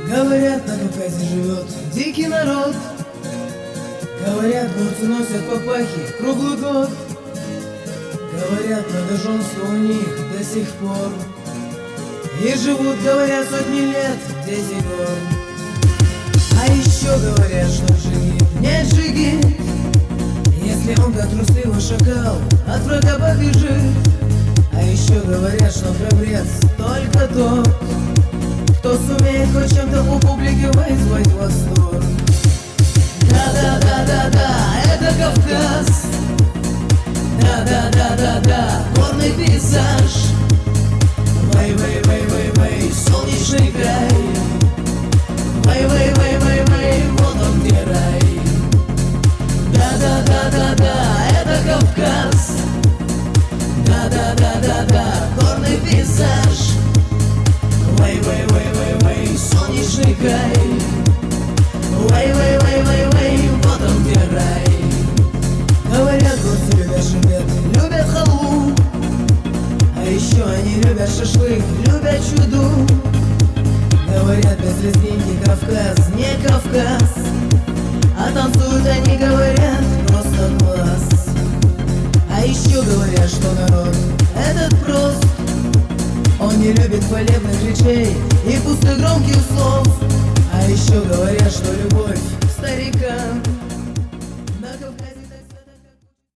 Говорят, на Кавказе живет дикий народ. Говорят, горцы носят папахи круглый год. Говорят, многоженство у них до сих пор. И живут, говорят, сотни лет в 10 гор. А еще говорят, что джигит не джигит, если он как трусливый шакал от врага побежит. А еще говорят, что храбрец только тот, кто сумеет хоть чем-то у публики вызвать восторг. Да-да-да-да-да, это Кавказ. Да-да-да-да-да, горный пейзаж. Вэй-вэй-вэй-вэй-вэй, солнечный край. Вэй-вэй-вэй-вэй-вэй, вот он где рай. Да-да-да-да-да, это Кавказ. Да-да-да-да-да, горный пейзаж. Вэй-вэй-вэй-вэй-вэй, солнечный край. Вэй-вэй-вэй-вэй-вэй, вот он где рай. Говорят, горцы любят шербет, любят халву. А еще они любят шашлык, любят чуду. Говорят, без резники Кавказ не Кавказ. А танцуют они, говорят, просто класс. А еще говорят, что народ этот прост. Он не любит хвалебных речей и пустых громких слов. А еще говорят, что любовь к старикам